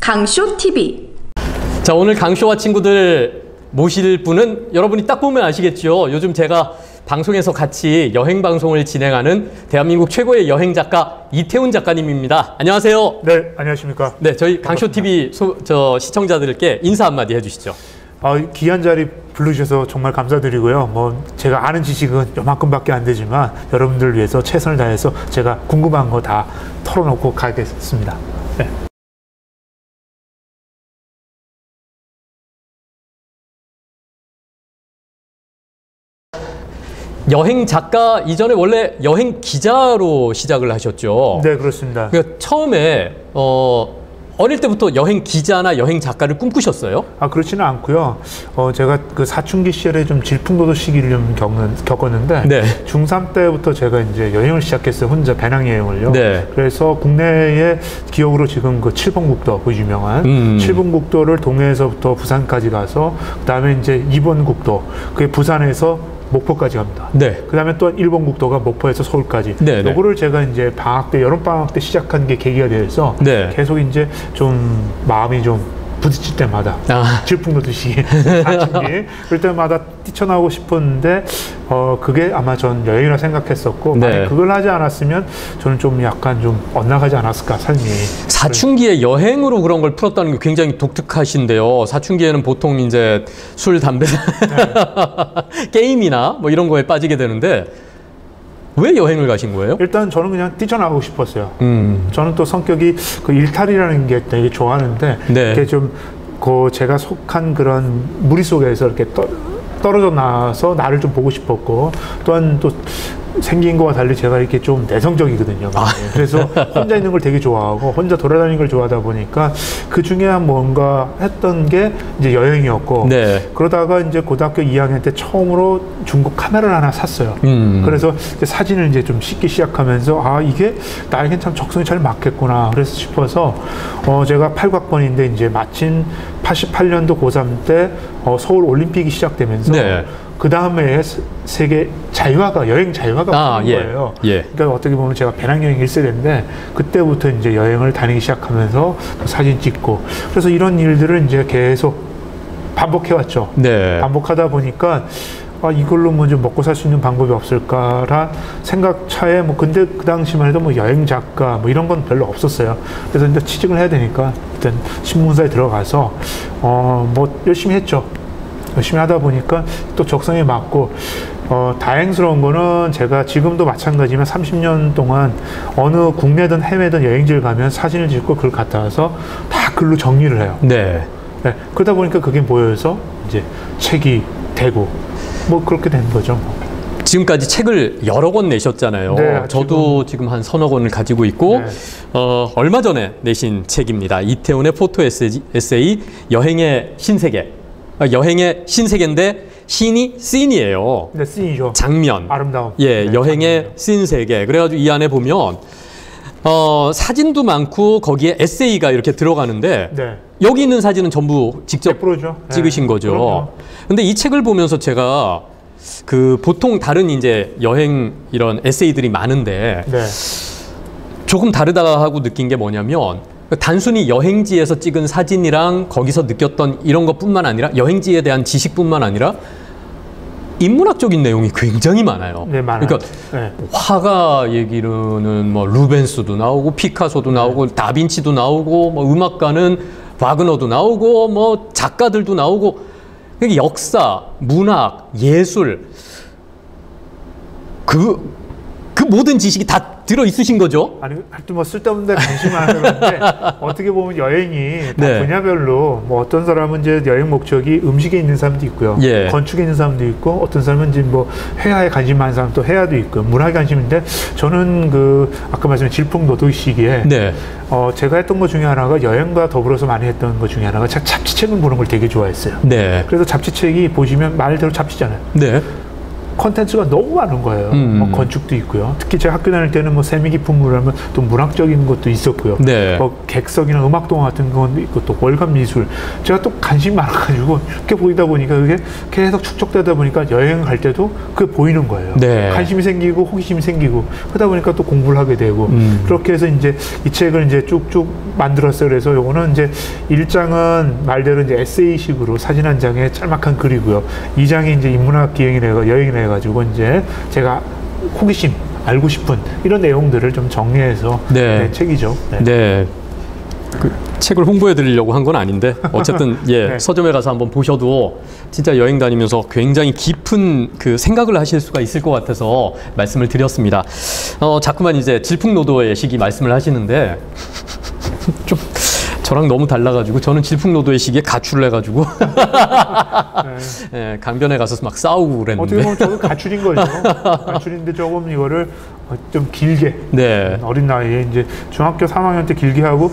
강쇼 TV. 자, 오늘 강쇼와 친구들 모실 분은 여러분이 딱 보면 아시겠죠. 요즘 제가 방송에서 같이 여행 방송을 진행하는 대한민국 최고의 여행 작가 이태훈 작가님입니다. 안녕하세요. 네, 안녕하십니까. 네, 저희 강쇼 TV 시청자들께 인사 한마디 해주시죠. 귀한 자리 불러주셔서 정말 감사드리고요. 제가 아는 지식은 요만큼밖에 안 되지만 여러분들 위해서 최선을 다해서 제가 궁금한 거 다 털어놓고 가겠습니다. 네. 여행 작가 이전에 원래 여행 기자로 시작을 하셨죠? 네, 그렇습니다. 그러니까 처음에 어릴 때부터 여행 기자나 여행 작가를 꿈꾸셨어요? 그렇지는 않고요. 제가 그 사춘기 시절에 좀 질풍노도 시기를 좀 겪었는데 네. 중3 때부터 제가 이제 여행을 시작했어요. 혼자 배낭여행을요. 네. 그래서 국내의 기억으로 지금 그 칠봉국도, 그 유명한 칠봉국도를 동해에서부터 부산까지 가서 그다음에 이제 2번 국도, 그게 부산에서 목포까지 갑니다. 네. 그 다음에 또 1번 국도가 목포에서 서울까지. 네, 네. 요거를 제가 이제 방학 때, 여름방학 때 시작한 게 계기가 돼서 네. 계속 이제 좀 마음이 좀 부딪힐 때마다 질풍노도시 사춘기 그럴 때마다 뛰쳐나오고 싶었는데 그게 아마 전 여행이라 생각했었고 네. 만약 그걸 하지 않았으면 저는 좀 약간 좀 엇나가지 않았을까 삶이. 사춘기에 여행으로 그런 걸 풀었다는 게 굉장히 독특하신데요. 사춘기에는 보통 이제 술, 담배, 네. 게임이나 뭐 이런 거에 빠지게 되는데 왜 여행을 가신 거예요? 일단 저는 그냥 뛰쳐나가고 싶었어요. 저는 또 성격이 그 일탈이라는 게 되게 좋아하는데 네. 이게 좀 제가 속한 그런 무리 속에서 이렇게 떨어져 나와서 나를 좀 보고 싶었고 또한 또 생긴 거와 달리 제가 이렇게 좀 내성적이거든요. 그래서 혼자 있는 걸 되게 좋아하고 혼자 돌아다니는 걸 좋아하다 보니까 그 중에 뭔가 했던 게 이제 여행이었고 네. 그러다가 이제 고등학교 2학년 때 처음으로 중국 카메라를 하나 샀어요. 그래서 이제 사진을 이제 좀 찍기 시작하면서 이게 나에겐 참 적성이 잘 맞겠구나 그래서 싶어서 제가 8학번인데 이제 마침 88년도 고3 때 서울 올림픽이 시작되면서 네. 그 다음에 세계 자유화가 여행 자유화가 붙은 거예요. 예. 그러니까 어떻게 보면 제가 배낭여행 1세대인데 그때부터 이제 여행을 다니기 시작하면서 사진 찍고 그래서 이런 일들을 이제 계속 반복해왔죠. 네. 반복하다 보니까 이걸로 뭐 좀 먹고 살 수 있는 방법이 없을까라 생각 차에 근데 그 당시만 해도 여행 작가 이런 건 별로 없었어요. 그래서 이제 취직을 해야 되니까 일단 신문사에 들어가서 열심히 했죠. 열심히 하다 보니까 또 적성에 맞고 다행스러운 거는 제가 지금도 마찬가지지만 30년 동안 어느 국내든 해외든 여행지를 가면 사진을 찍고 그걸 갖다 와서 다 글로 정리를 해요. 네. 네. 그러다 보니까 그게 모여서 이제 책이 되고 그렇게 된 거죠. 지금까지 책을 여러 권 내셨잖아요. 네, 저도 지금 한 서너 권을 가지고 있고 네. 얼마 전에 내신 책입니다. 이태훈의 포토 에세이 여행의 신세계. 여행의 신세계인데 신이 씬이에요. 네, 씬이죠. 장면. 아름다움. 예, 네, 여행의 씬 세계. 그래가지고 이 안에 보면 사진도 많고 거기에 에세이가 이렇게 들어가는데 네. 여기 있는 사진은 전부 직접 100%죠. 찍으신 네. 거죠. 그럼요. 근데 이 책을 보면서 제가 보통 다른 이제 여행 이런 에세이들이 많은데 네. 조금 다르다 하고 느낀 게 뭐냐면 단순히 여행지에서 찍은 사진이랑 거기서 느꼈던 이런 것뿐만 아니라 여행지에 대한 지식뿐만 아니라 인문학적인 내용이 굉장히 많아요. 네, 많아요. 그러니까 네. 화가 얘기로는 루벤스도 나오고 피카소도 나오고 다빈치도 나오고 음악가는 바그너도 나오고 작가들도 나오고 그러니까 역사, 문학, 예술 그 모든 지식이 다 들어 있으신 거죠? 아니, 하여튼 쓸데없는 데 관심만 하는데 어떻게 보면 여행이 다 네. 분야별로 어떤 사람은 이제 여행 목적이 음식에 있는 사람도 있고요. 예. 건축에 있는 사람도 있고 어떤 사람은 이제 회화에 관심 많은 사람 또 회화도 있고 문화에 관심인데 저는 아까 말씀드린 질풍노도 시기에 네. 제가 했던 것 중에 하나가 여행과 더불어서 많이 했던 것 중에 하나가 잡지책을 보는 걸 되게 좋아했어요. 네. 그래서 잡지책이 보시면 말대로 잡지잖아요. 네. 콘텐츠가 너무 많은 거예요. 뭐 건축도 있고요. 특히 제가 학교 다닐 때는 뭐 세미 깊은 물하면 또 문학적인 것도 있었고요. 네. 뭐 객석이나 음악동화 같은 건 있고 또 월간 미술. 제가 또 관심이 많아가지고 이렇게 보이다 보니까 그게 계속 축적되다 보니까 여행 갈 때도 그게 보이는 거예요. 네. 관심이 생기고 호기심이 생기고 그러다 보니까 또 공부를 하게 되고 그렇게 해서 이제 이 책을 이제 쭉쭉 만들었어요. 그래서 요거는 이제 1장은 말대로 이제 에세이식으로 사진 한 장에 짤막한 글이고요. 2장이 이제 인문학 기행이라 여행이라 해가지고 이제 제가 호기심 알고 싶은 이런 내용들을 좀 정리해서 네. 낸 책이죠. 네. 네. 그 책을 홍보해 드리려고 한 건 아닌데 어쨌든 예 네. 서점에 가서 한번 보셔도 진짜 여행 다니면서 굉장히 깊은 그 생각을 하실 수가 있을 것 같아서 말씀을 드렸습니다. 자꾸만 이제 질풍노도의 시기 말씀을 하시는데 좀 저랑 너무 달라가지고 저는 질풍노도의 시기에 가출을 해가지고 예, 강변에 가서 막 싸우고 그랬는데 어떻게 보면 저도 가출인 거죠. 가출인데 조금 이거를 좀 길게 네. 어린 나이에 이제 중학교 3학년 때 길게 하고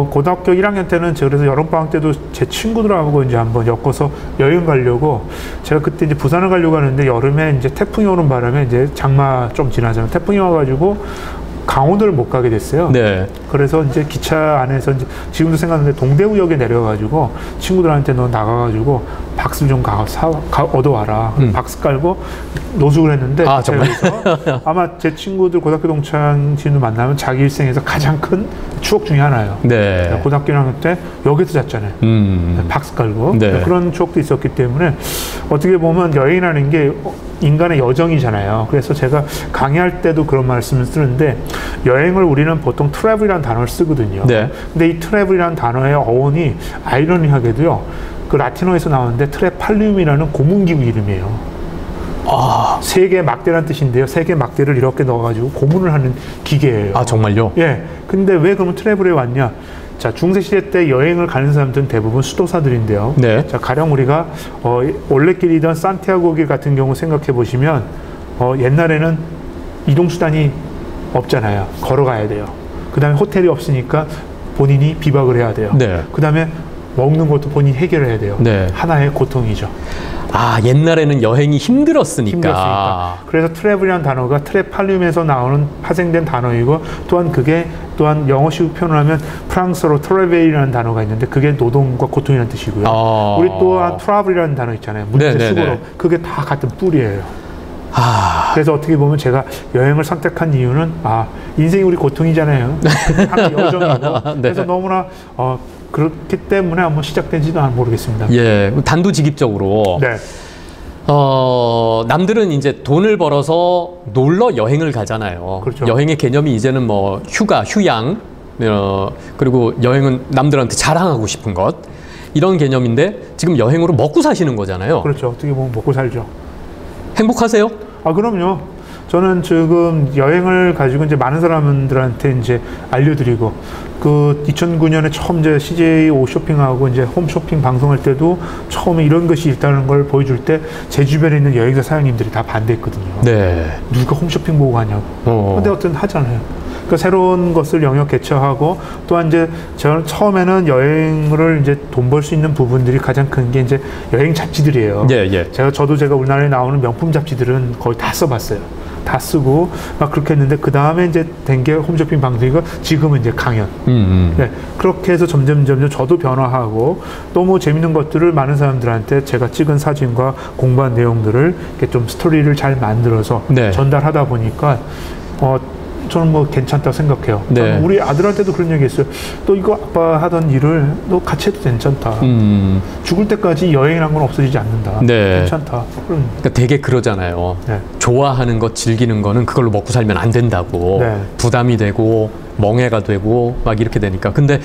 고등학교 1학년 때는 제가 그래서 여름방학 때도 제 친구들하고 이제 한번 엮어서 여행 가려고 제가 그때 이제 부산을 가려고 하는데 여름에 이제 태풍이 오는 바람에 이제 장마 좀 지나자면 태풍이 와가지고 강원도를 못 가게 됐어요. 네. 그래서 이제 기차 안에서 이제 지금도 생각나는데 동대구역에 내려가지고 친구들한테 너 나가가지고 박스 좀 얻어와라. 박스 깔고 노숙을 했는데 아, 정말? 아마 제 친구들 고등학교 동창 친구 만나면 자기 일생에서 가장 큰 추억 중에 하나예요. 네. 고등학교 1학년 때 여기서 잤잖아요. 박스 깔고 네. 그런 추억도 있었기 때문에 어떻게 보면 여행이라는 게 인간의 여정이잖아요. 그래서 제가 강의할 때도 그런 말씀을 쓰는데 여행을 우리는 보통 트래블이라는 단어를 쓰거든요. 네. 근데 이 트래블이라는 단어의 어원이 아이러니하게도요. 그 라틴어에서 나오는데 트레팔리움이라는 고문기구 이름이에요. 아. 세계 막대라는 뜻인데요. 세계 막대를 이렇게 넣어가지고 고문을 하는 기계예요. 아 정말요? 예. 근데 왜 그러면 트래블에 왔냐? 자, 중세시대 때 여행을 가는 사람들은 대부분 수도사들인데요. 네. 자, 가령 우리가 올레길이던 산티아고 길 같은 경우 생각해 보시면 옛날에는 이동수단이 없잖아요. 걸어가야 돼요. 그 다음에 호텔이 없으니까 본인이 비박을 해야 돼요. 네. 그 다음에 먹는 것도 본인이 해결해야 돼요. 네. 하나의 고통이죠. 아 옛날에는 여행이 힘들었으니까. 그래서 트래블이라는 단어가 트레팔륨에서 나오는 파생된 단어이고 또한 그게 또한 영어식으로 표현을 하면 프랑스어로 트래벨이라는 단어가 있는데 그게 노동과 고통이라는 뜻이고요. 아. 우리 또한 트러블이라는 단어 있잖아요. 문제 네네네. 수고로 그게 다 같은 뿌리예요. 아. 그래서 어떻게 보면 제가 여행을 선택한 이유는 인생이 우리 고통이잖아요. 하나의 여정이고 네. 그래서 너무나 그렇기 때문에 한번 시작된지도 모르겠습니다. 예, 단도직입적으로. 네. 남들은 이제 돈을 벌어서 놀러 여행을 가잖아요. 그렇죠. 여행의 개념이 이제는 뭐 휴가, 휴양, 그리고 여행은 남들한테 자랑하고 싶은 것 이런 개념인데 지금 여행으로 먹고 사시는 거잖아요. 그렇죠. 어떻게 보면 먹고 살죠. 행복하세요? 그럼요. 저는 지금 여행을 가지고 이제 많은 사람들한테 이제 알려드리고 그 2009년에 처음 이제 CJ 쇼핑하고 이제 홈쇼핑 방송할 때도 처음에 이런 것이 있다는 걸 보여줄 때 제 주변에 있는 여행사 사장님들이 다 반대했거든요. 네. 누가 홈쇼핑 보고 가냐고. 근데 어쨌든 하잖아요. 그러니까 새로운 것을 영역 개척하고 또한 이제 저는 처음에는 여행을 이제 돈 벌 수 있는 부분들이 가장 큰 게 이제 여행 잡지들이에요. 예, 예. 제가 우리나라에 나오는 명품 잡지들은 거의 다 써봤어요. 다 쓰고 막 그렇게 했는데 그 다음에 이제 된 게 홈쇼핑 방송이고 지금은 이제 강연. 네, 그렇게 해서 점점 저도 변화하고 너무 재밌는 것들을 많은 사람들한테 제가 찍은 사진과 공부한 내용들을 이렇게 좀 스토리를 잘 만들어서 네. 전달하다 보니까 저는 뭐 괜찮다고 생각해요. 네. 우리 아들한테도 그런 얘기 했어요. 또 이거 아빠 하던 일을 너 같이 해도 괜찮다. 죽을 때까지 여행이란 건 없어지지 않는다. 네. 괜찮다. 그러니까 되게 그러잖아요. 네. 좋아하는 것, 즐기는 거는 그걸로 먹고 살면 안 된다고. 네. 부담이 되고 멍해가 되고 막 이렇게 되니까. 근데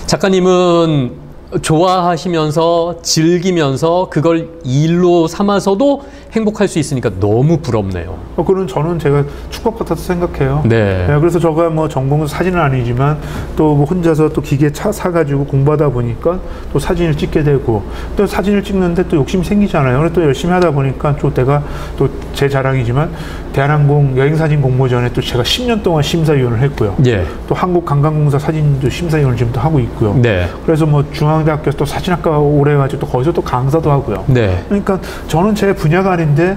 작가님은 좋아하시면서 즐기면서 그걸 일로 삼아서도 행복할 수 있으니까 너무 부럽네요. 그건 저는 제가 축복받아서 생각해요. 네. 네, 그래서 제가 뭐 전공은 사진은 아니지만 또 뭐 혼자서 또 기계 사가지고 공부하다 보니까 또 사진을 찍게 되고 또 사진을 찍는데 또 욕심이 생기잖아요. 그래서 또 열심히 하다 보니까 또 내가 또 제 자랑이지만 대한항공 여행사진 공모전에 또 제가 10년 동안 심사위원을 했고요. 예. 또 한국관광공사 사진도 심사위원을 지금도 하고 있고요. 네. 그래서 뭐 중앙대학교에서 또 사진학과 오래 해가지고 또 거기서 또 강사도 하고요. 네. 그러니까 저는 제 분야가 아닌데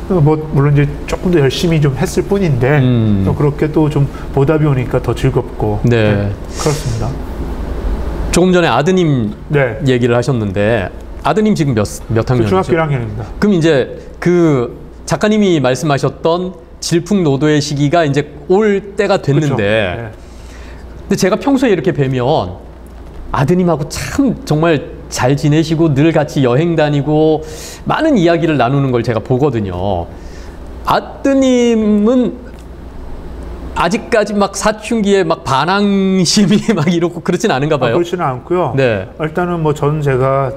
뭐 물론 이제 조금 더 열심히 좀 했을 뿐인데 또 그렇게 또 좀 보답이 오니까 더 즐겁고 네. 그렇습니다. 조금 전에 아드님 네. 얘기를 하셨는데 아드님 지금 몇 학년이죠? 중학교 1학년입니다. 그럼 이제 그 작가님이 말씀하셨던 질풍노도의 시기가 이제 올 때가 됐는데 네. 근데 제가 평소에 이렇게 뵈면 아드님하고 참 정말 잘 지내시고 늘 같이 여행 다니고 많은 이야기를 나누는 걸 제가 보거든요. 아드님은 아직까지 막 사춘기에 막 반항심이 막 이렇고 그렇진 않은가 봐요. 그렇지는 않고요. 네. 일단은 뭐 저는 제가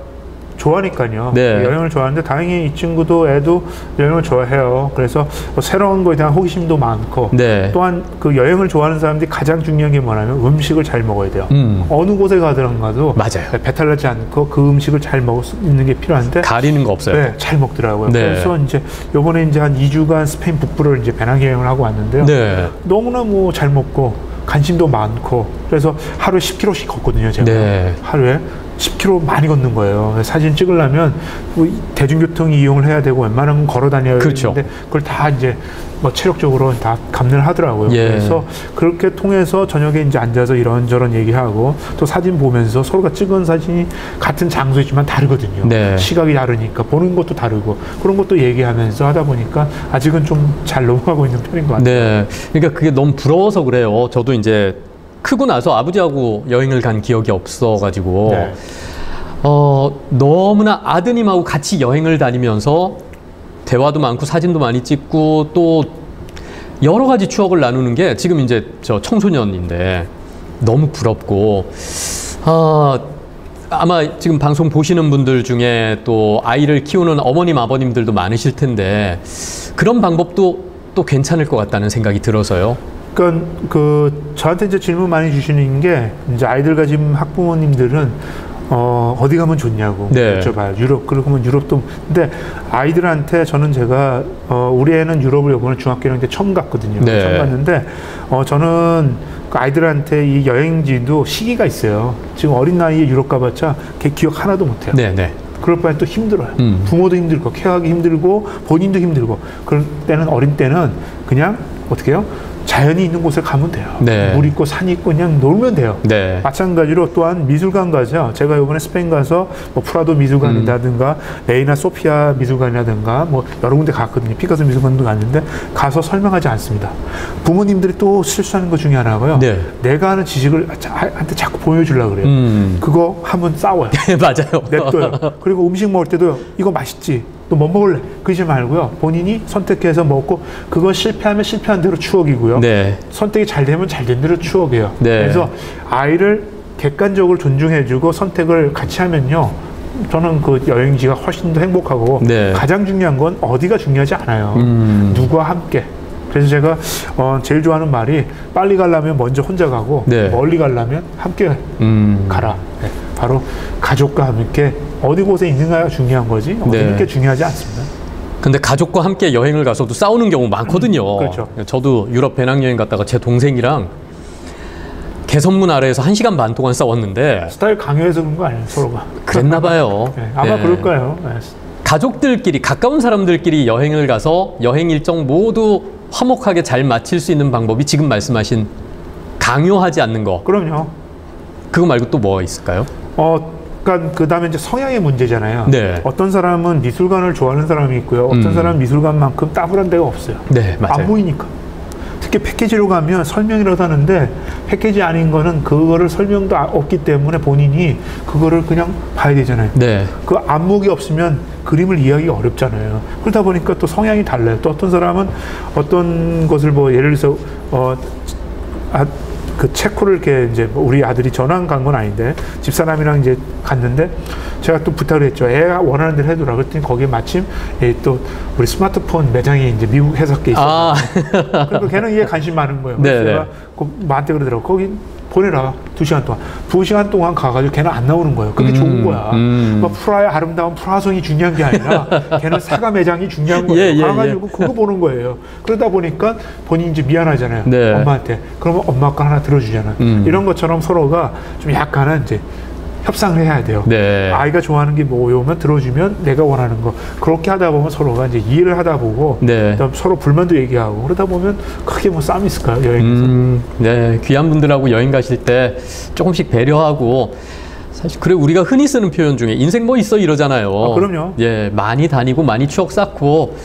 좋아하니까요. 네. 여행을 좋아하는데 다행히 이 친구도 애도 여행을 좋아해요. 그래서 뭐 새로운 거에 대한 호기심도 많고 네. 또한 그 여행을 좋아하는 사람들이 가장 중요한 게 뭐냐면 음식을 잘 먹어야 돼요. 어느 곳에 가더라도 맞아요. 배탈 나지 않고 그 음식을 잘 먹을 수 있는 게 필요한데 가리는 거 없어요. 네, 잘 먹더라고요. 네. 그래서 이제 요번에 이제 한 2주간 스페인 북부를 이제 배낭여행을 하고 왔는데요. 네. 너무나 뭐 잘 먹고 관심도 많고 그래서 하루에 10km씩 걷거든요. 제가 네. 하루에 10km 많이 걷는 거예요. 사진 찍으려면 뭐 대중교통 이용을 해야 되고 웬만하면 걸어 다녀야 그렇죠. 되는데 그걸 다 이제 뭐 체력적으로 다 감내를 하더라고요. 예. 그래서 그렇게 통해서 저녁에 이제 앉아서 이런저런 얘기하고 또 사진 보면서 서로가 찍은 사진이 같은 장소이지만 다르거든요. 네. 시각이 다르니까 보는 것도 다르고 그런 것도 얘기하면서 하다 보니까 아직은 좀 잘 넘어가고 있는 편인 것 같아요. 네. 그러니까 그게 너무 부러워서 그래요. 저도 이제 크고 나서 아버지하고 여행을 간 기억이 없어가지고 네. 너무나 아드님하고 같이 여행을 다니면서 대화도 많고 사진도 많이 찍고 또 여러 가지 추억을 나누는 게 지금 이제 저 청소년인데 너무 부럽고 아마 지금 방송 보시는 분들 중에 또 아이를 키우는 어머님 아버님들도 많으실 텐데 그런 방법도 또 괜찮을 것 같다는 생각이 들어서요. 그러니까 그 저한테 이제 질문 많이 주시는 게 이제 아이들 가진 학부모님들은 어디 가면 좋냐고 네. 여쭤봐요. 유럽 그러면 유럽도 근데 아이들한테 저는 제가 우리 애는 유럽을 이번에 중학교 1학년 때 처음 갔거든요. 네. 처음 갔는데 저는 그 아이들한테 이 여행지도 시기가 있어요. 지금 어린 나이에 유럽 가봤자 걔 기억 하나도 못해요. 네, 네. 그럴 바에 또 힘들어요. 부모도 힘들고 케어하기 힘들고 본인도 힘들고 그럴 때는 어린 때는 그냥 어떻게 해요? 자연이 있는 곳에 가면 돼요. 네. 물 있고 산 있고 그냥 놀면 돼요. 네. 마찬가지로 또한 미술관 가죠. 제가 이번에 스페인 가서 뭐 프라도 미술관이라든가 레이나 소피아 미술관이라든가 뭐 여러 군데 갔거든요. 피카소 미술관도 갔는데 가서 설명하지 않습니다. 부모님들이 또 실수하는 것 중에 하나가요. 네. 내가 하는 지식을 한테 자꾸 보여주려고 그래요. 그거 하면 싸워요. 맞아요. 냅둬요. 그리고 음식 먹을 때도 이거 맛있지? 또 뭐 먹을래? 그러지 말고요. 본인이 선택해서 먹고 그거 실패하면 실패한 대로 추억이고요. 네. 선택이 잘 되면 잘 된 대로 추억이에요. 네. 그래서 아이를 객관적으로 존중해주고 선택을 같이 하면요. 저는 그 여행지가 훨씬 더 행복하고 네. 가장 중요한 건 어디가 중요하지 않아요. 누구와 함께. 그래서 제가 제일 좋아하는 말이 빨리 가려면 먼저 혼자 가고 네. 멀리 가려면 함께 가라. 네. 바로 가족과 함께 어디 곳에 있는가가 중요한 거지 어디 있는 게 중요하지 않습니다. 근데 가족과 함께 여행을 가서도 싸우는 경우 많거든요. 그렇죠. 저도 유럽 배낭여행 갔다가 제 동생이랑 개선문 아래에서 1시간 반 동안 싸웠는데 스타일 강요해서 그런 거 아니에요, 서로가. 그랬나 봐요. 네, 아마 네. 그럴 거예요. 네. 가족들끼리 가까운 사람들끼리 여행을 가서 여행 일정 모두 화목하게 잘 마칠 수 있는 방법이 지금 말씀하신 강요하지 않는 거. 그럼요. 그거 말고 또 뭐가 있을까요? 그러니까 그다음에 이제 성향의 문제잖아요. 네. 어떤 사람은 미술관을 좋아하는 사람이 있고요. 어떤 사람은 미술관만큼 따분한 데가 없어요. 네, 맞아요. 안 보이니까. 특히 패키지로 가면 설명이라도 하는데 패키지 아닌 거는 그거를 설명도 없기 때문에 본인이 그거를 그냥 봐야 되잖아요. 네. 그 안목이 없으면 그림을 이해하기 어렵잖아요. 그러다 보니까 또 성향이 달라요. 또 어떤 사람은 어떤 것을 뭐 예를 들어서 그 체코를 이렇게 이제 우리 아들이 전학 간 건 아닌데 집사람이랑 이제 갔는데 제가 또 부탁을 했죠. 애가 원하는 대로 해두라. 그랬더니 거기에 마침 또 우리 스마트폰 매장이 이제 미국 회사께 있어요. 그러니까 걔는 이게 관심 많은 거예요. 그래서 제가 나한테 그러더라고. 거기 보내라. 2시간 동안. 2시간 동안 가가지고 걔는 안 나오는 거예요. 그게 좋은 거야. 뭐 프라하의 아름다운 프라하성이 중요한 게 아니라 걔는 사과 매장이 중요한 거예요. 가가지고 그거 보는 거예요. 그러다 보니까 본인이 이제 미안하잖아요. 네. 엄마한테. 그러면 엄마 거 하나 들어주잖아. 이런 것처럼 서로가 좀 약간은 이제 협상을 해야 돼요. 네. 아이가 좋아하는 게 뭐요면 들어주면 내가 원하는 거 그렇게 하다 보면 서로가 이제 이해를 하다 보고 네. 그다음 서로 불만도 얘기하고 그러다 보면 크게 뭐 싸움이 있을까요 여행에서? 네, 귀한 분들하고 여행 가실 때 조금씩 배려하고 사실 그래 우리가 흔히 쓰는 표현 중에 인생 뭐 있어 이러잖아요. 그럼요. 예, 많이 다니고 많이 추억 쌓고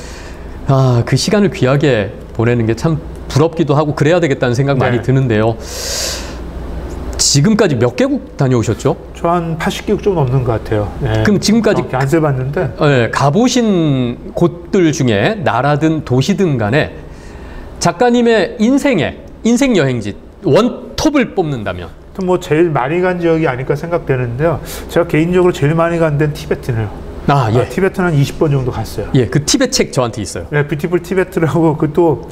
그 시간을 귀하게 보내는 게 참 부럽기도 하고 그래야 되겠다는 생각 많이 네. 드는데요. 지금까지 몇 개국 다녀오셨죠? 저 한 80개국 좀 넘는 것 같아요. 네. 그럼 지금까지 안 세봤는데 가보신 곳들 중에 나라든 도시든 간에 작가님의 인생 여행지 원톱을 뽑는다면 뭐 제일 많이 간 지역이 아닐까 생각되는데요. 제가 개인적으로 제일 많이 간 데는 티베트네요. 예. 티베트는 한 20번 정도 갔어요. 예, 그 티베트 책 저한테 있어요. 네, 뷰티풀 티베트라고 그것도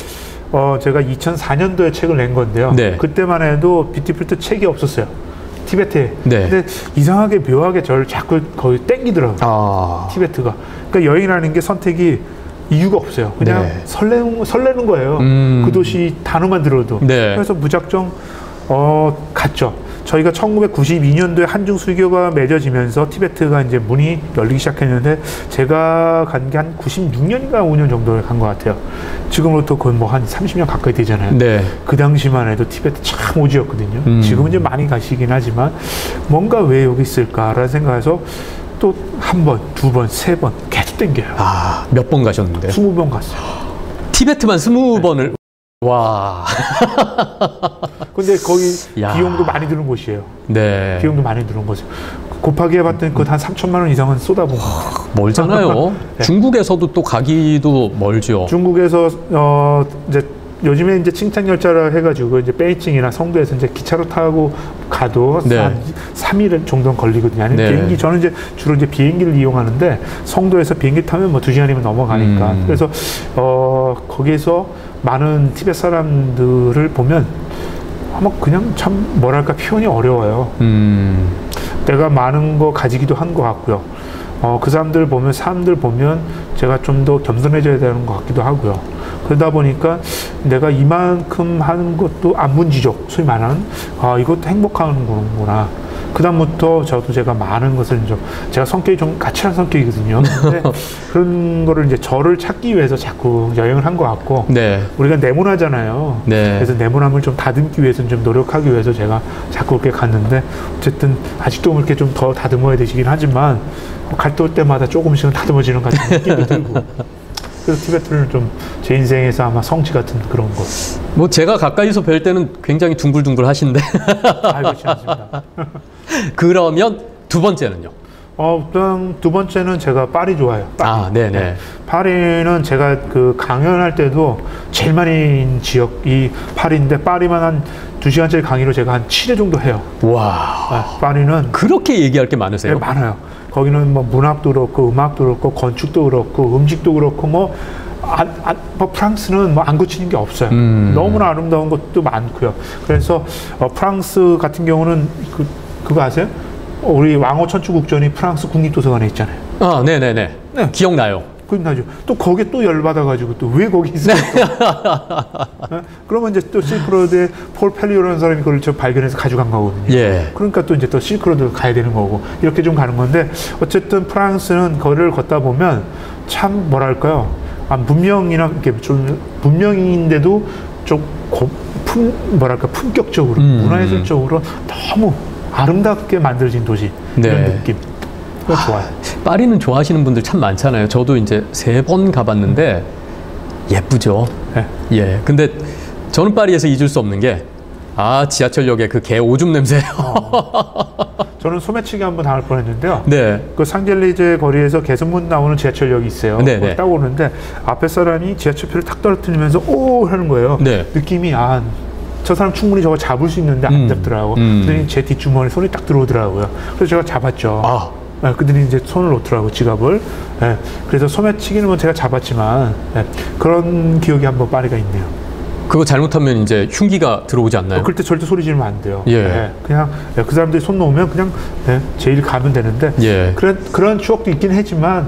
제가 2004년도에 책을 낸 건데요. 네. 그때만 해도 뷰티풀 때 책이 없었어요. 티베트에. 네. 근데 이상하게 묘하게 저를 자꾸 거기 땡기더라고요. 티베트가. 그러니까 여행이라는 게 선택이 이유가 없어요. 그냥 네. 설레는 거예요. 그 도시 단어만 들어도. 네. 그래서 무작정 갔죠. 저희가 1992년도에 한중 수교가 맺어지면서 티베트가 이제 문이 열리기 시작했는데 제가 간 게 한 96년인가 5년 정도에 간 것 같아요. 지금으로부터 거의 뭐 한 30년 가까이 되잖아요. 네. 그 당시만 해도 티베트 참 오지였거든요. 지금은 이제 많이 가시긴 하지만 뭔가 왜 여기 있을까라는 생각해서 또 한 번, 두 번, 세 번 계속 땡겨요. 몇 번 가셨는데? 20번 갔어요. 티베트만 20번을 와. 근데 거기 야. 비용도 많이 드는 곳이에요. 네. 비용도 많이 드는 거죠. 곱하기 해봤더니 그것 한 3천만 원 이상은 쏟아본 것 같아요. 멀잖아요. 네. 중국에서도 또 가기도 멀죠. 중국에서 이제 요즘에 이제 칭찬열차라 해가지고 이제 베이징이나 성도에서 이제 기차로 타고 가도 네. 한 3일 정도는 걸리거든요. 아니 네. 비행기 저는 이제 주로 이제 비행기를 이용하는데 성도에서 비행기 타면 뭐 2시간이면 넘어가니까 그래서 거기에서 많은 티베트 사람들을 보면 아마 그냥 참 뭐랄까 표현이 어려워요. 내가 많은 거 가지기도 한 것 같고요. 그 사람들 보면 제가 좀 더 겸손해져야 되는 것 같기도 하고요. 그러다 보니까 내가 이만큼 하는 것도 안문지족, 소위 말하는 이것도 행복한 거구나. 그 다음부터 제가 많은 것을 제가 성격이 좀 까칠한 성격이거든요. 근데 그런 거를 이제 저를 찾기 위해서 자꾸 여행을 한 것 같고, 네. 우리가 네모나잖아요. 네. 그래서 네모남을 좀 다듬기 위해서는 좀 노력하기 위해서 제가 자꾸 그렇게 갔는데, 어쨌든 아직도 이렇게 좀 더 다듬어야 되시긴 하지만, 갔다 올 때마다 조금씩은 다듬어지는 것 같은 느낌도 들고. 그래서 티베트는 좀 제 인생에서 아마 성지 같은 그런 곳. 뭐 제가 가까이서 뵐 때는 굉장히 둥글둥글 하신데. 그렇지 않습니다. 그러면 두 번째는요? 일단 두 번째는 제가 파리 좋아해요. 파리. 네네. 파리는 제가 그 강연할 때도 제일 많이 지역이 파리인데 파리만 한 2시간짜리 강의로 제가 한 7회 정도 해요. 와. 파리는 그렇게 얘기할 게 많으세요? 네, 많아요. 거기는 뭐 문학도 그렇고 음악도 그렇고 건축도 그렇고 음식도 그렇고 뭐 프랑스는 뭐 안 고치는 게 없어요. 너무나 아름다운 것도 많고요. 그래서 프랑스 같은 경우는 그거 아세요? 우리 왕호 천추국전이 프랑스 국립도서관에 있잖아요. 네네네. 네. 기억나요. 기억나죠. 또 거기에 또 열받아가지고 또 왜 거기 있어요? 네? 그러면 이제 또 실크로드에 폴 펠리오라는 사람이 그걸 발견해서 가져간 거거든요. 예. 그러니까 또 이제 또 실크로드 가야 되는 거고 이렇게 좀 가는 건데 어쨌든 프랑스는 거리를 걷다 보면 참 뭐랄까요? 문명이나 이렇게 좀 문명인데도 좀 품격적으로 문화예술적으로 너무 아름답게 만들어진 도시 이런 느낌. 좋아요. 파리는 좋아하시는 분들 참 많잖아요. 저도 이제 3번 가봤는데 예쁘죠. 네. 예. 근데 저는 파리에서 잊을 수 없는 게 지하철역에 그 개 오줌 냄새. 저는 소매치기 한번 당할 뻔했는데요. 네. 그 상젤리제 거리에서 개선문 나오는 지하철역이 있어요. 네. 딱 오는데 앞에 사람이 지하철표를 탁 떨어뜨리면서 오 하는 거예요. 네. 느낌이 저 사람 충분히 저거 잡을 수 있는데 안 잡더라고. 그랬더니 제 뒷주머니에 손이 딱 들어오더라고요. 그래서 제가 잡았죠. 그들이 이제 손을 놓더라고 지갑을. 그래서 소매치기는 뭐 제가 잡았지만 그런 기억이 한번 파리가 있네요. 그거 잘못하면 이제 흉기가 들어오지 않나요? 그럴 때 절대 소리 지르면 안 돼요. 예. 그냥 그 사람들이 손 놓으면 그냥 제일 가면 되는데 예. 그런 추억도 있긴 했지만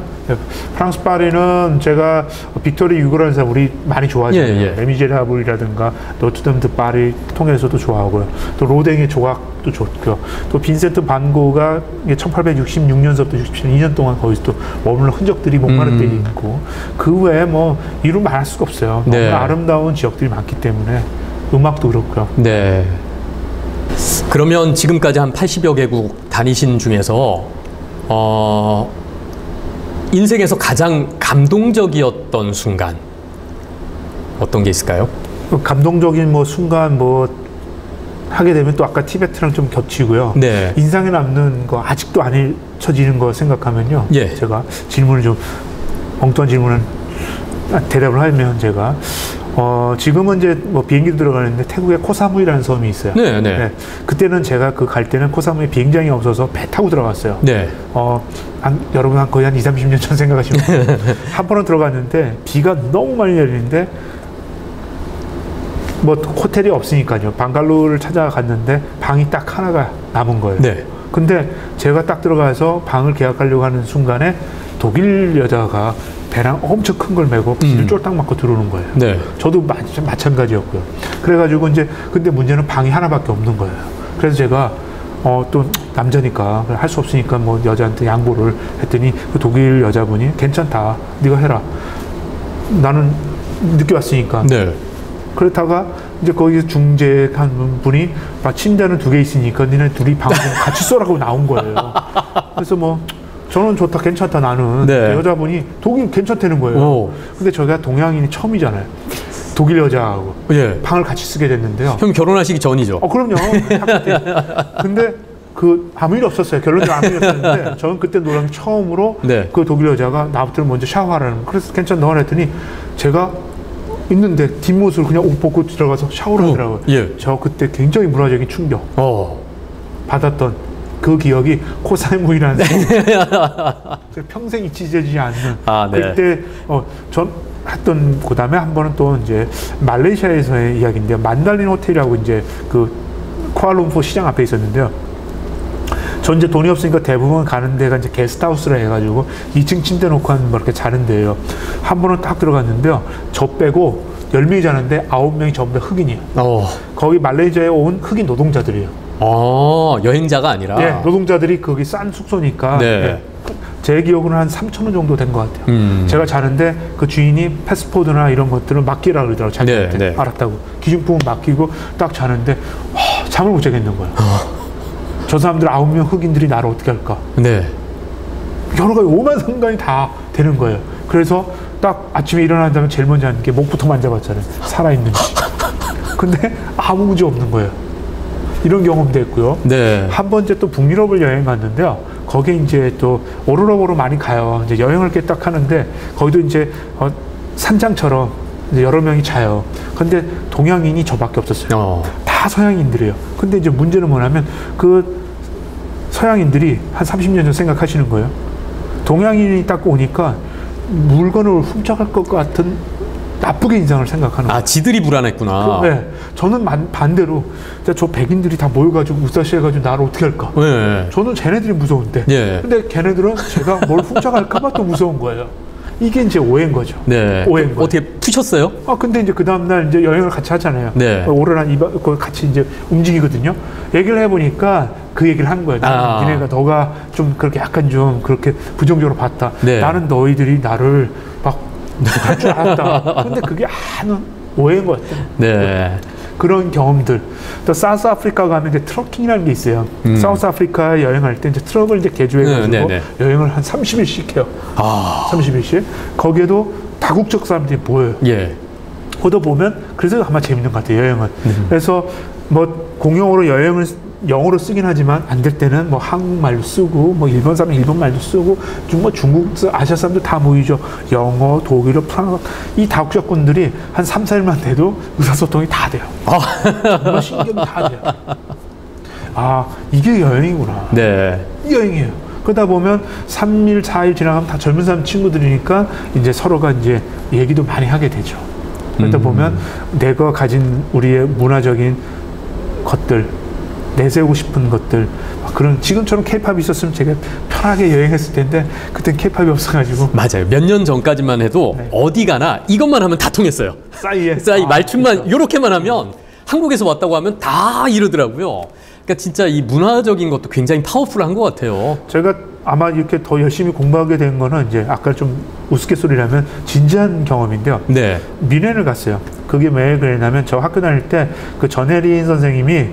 프랑스 파리는 제가 빅토르 유고라는 사람 우리 많이 좋아하잖아요. 레미제라블이라든가 노트담드 파리 통해서도 좋아하고요. 또 로댕의 조각 또 좋고요. 또 빈센트 반 고가 1866년서부터 67년 동안 거기서 또 머무는 흔적들이 목마를 때 있고 그 외에 뭐 이루 말할 수가 없어요. 네. 너무나 아름다운 지역들이 많기 때문에 음악도 그렇고요. 네. 그러면 지금까지 한 80여 개국 다니신 중에서 인생에서 가장 감동적이었던 순간 어떤 게 있을까요? 감동적인 뭐 순간 뭐 하게 되면 또 아까 티베트랑 좀 겹치고요. 네. 인상에 남는 거 아직도 안 잊혀지는 거 생각하면요. 예. 제가 질문을 좀 엉뚱한 질문을 대답을 하면 제가 지금은 이제 뭐 비행기도 들어가는데 태국에 코사무이라는 섬이 있어요. 네, 네. 그때는 제가 그 갈 때는 코사무이 비행장이 없어서 배 타고 들어갔어요. 네. 여러분 거의 한 20, 30년 전 생각하시면 한 번은 들어갔는데 비가 너무 많이 내리는데 뭐 호텔이 없으니까요. 방갈로를 찾아갔는데 방이 딱 하나가 남은 거예요. 네. 근데 제가 딱 들어가서 방을 계약하려고 하는 순간에 독일 여자가 배랑 엄청 큰 걸 메고 비를 쫄딱 맞고 들어오는 거예요. 네. 저도 마찬가지였고요. 그래가지고 이제 근데 문제는 방이 하나밖에 없는 거예요. 그래서 제가 또 남자니까 할 수 없으니까 뭐 여자한테 양보를 했더니 그 독일 여자분이 괜찮다, 네가 해라. 나는 늦게 왔으니까. 네. 그렇다가 이제 거기서 중재한 분이 침대는 2개 있으니까 니네 둘이 방 같이 써라고 나온 거예요. 그래서 뭐 저는 좋다, 괜찮다, 나는. 네. 여자분이 독일 괜찮다는 거예요. 오. 근데 저희가 동양인이 처음이잖아요. 독일 여자하고 예. 방을 같이 쓰게 됐는데요. 형 결혼하시기 전이죠? 그럼요. 학교 때. 근데 아무 일 없었어요. 결론적으로 아무 일 없었는데 저는 그때 놀란 게 처음으로 네. 그 독일 여자가 나부터 먼저 샤워하라는. 그래서 괜찮다 했더니 제가 있는데 뒷모습을 그냥 옷 벗고 들어가서 샤워를 하더라고요. 예. 저 그때 굉장히 문화적인 충격 받았던 그 기억이 코사무이라는 평생 잊혀지지 않는. 네. 그때 전 했던 그다음에 한 번은 또 이제 말레이시아에서의 이야기인데요. 만달린 호텔이라고 이제 그 쿠알룸푸 시장 앞에 있었는데요. 전 이제 돈이 없으니까 대부분 가는 데가 이제 게스트하우스라 해가지고 2층 침대 놓고 뭐 이렇게 자는 데예요. 한 번은 딱 들어갔는데요. 저 빼고 10명이 자는데 9명이 전부 다 흑인이에요. 거기 말레이시아에 온 흑인 노동자들이에요. 여행자가 아니라. 네, 노동자들이 거기 싼 숙소니까. 네. 네. 제 기억으로는 한 3,000원 정도 된 것 같아요. 제가 자는데 그 주인이 패스포드나 이런 것들은 맡기라 그러더라고요. 자기한테. 네, 네. 알았다고. 기준품은 맡기고 딱 자는데 잠을 못 자겠는 거예요. 저 사람들 9명 흑인들이 나를 어떻게 할까? 네. 여러 가지 오만 상관이 다 되는 거예요. 그래서 딱 아침에 일어난 다음에 제일 먼저 하는 게 목부터 만져봤잖아요. 살아있는지. 근데 아무 문제 없는 거예요. 이런 경험도 했고요. 네. 한 번째 또 북유럽을 여행 갔는데요. 거기에 이제 또 오르락으로 많이 가요. 이제 여행을 이렇게 딱 하는데 거기도 이제 산장처럼 이제 여러 명이 자요. 근데 동양인이 저밖에 없었어요. 다 서양인들이에요. 근데 이제 문제는 뭐냐면 그 서양인들이 한 30년 전 생각하시는 거예요. 동양인이 딱 오니까 물건을 훔쳐갈 것 같은 나쁘게 인상을 생각하는 거예요. 지들이 불안했구나. 네. 저는 반대로 저 백인들이 다 모여가지고 무사시해가지고 나를 어떻게 할까? 네. 저는 쟤네들이 무서운데. 네. 근데 걔네들은 제가 뭘 훔쳐갈까봐 또 무서운 거예요. 이게 이제 오해인 거죠. 네. 오해인 거예요. 어떻게 푸셨어요? 근데 이제 그 다음날 이제 여행을 같이 하잖아요. 네. 오르란 같이 이제 움직이거든요. 얘기를 해보니까 그 얘기를 한 거예요. 니네가 너가 좀 그렇게 약간 좀 그렇게 부정적으로 봤다. 네. 나는 너희들이 나를 막 할 줄 알았다. 근데 그게 오해인 것 같아요. 네. 그런 경험들. 또 사우스 아프리카 가면 이제 트러킹이라는 게 있어요. 사우스 아프리카 여행할 때 이제 트럭을 이제 개조해가지고 여행을 한 30일씩 해요. 30일씩. 거기에도 다국적 사람들이 모여요. 예. 거기다 보면 그래서 아마 재밌는 것 같아요. 여행은. 그래서 뭐 공용어로 여행을 영어로 쓰긴 하지만 안 될 때는 뭐 한국말도 쓰고 뭐 일본 사람 일본말도 쓰고 뭐 중국 아시아 사람들 다 모이죠. 영어, 독일어, 프랑스 이 다국적분들이 한 3, 4일만 돼도 의사소통이 다 돼요. 정말 신경이 다 돼요. 이게 여행이구나. 네. 이 여행이에요. 그러다 보면 3일, 4일 지나가면 다 젊은 사람 친구들이니까 이제 서로가 이제 얘기도 많이 하게 되죠. 그러다 보면 내가 가진 우리의 문화적인 것들 내세우고 싶은 것들 그런 지금처럼 케이팝이 있었으면 제가 편하게 여행했을 텐데 그땐 케이팝이 없어가지고 맞아요. 몇 년 전까지만 해도 어디 가나 이것만 하면 다 통했어요. 싸이 말춤만 요렇게만 하면 한국에서 왔다고 하면 다 이러더라고요. 그러니까 진짜 이 문화적인 것도 굉장히 파워풀한 것 같아요. 제가 아마 이렇게 더 열심히 공부하게 된 거는 이제 아까 좀 우스갯소리라면 진지한 경험인데요. 네. 미넨을 갔어요. 그게 왜 그랬냐면 저 학교 다닐 때 그 전혜린 선생님이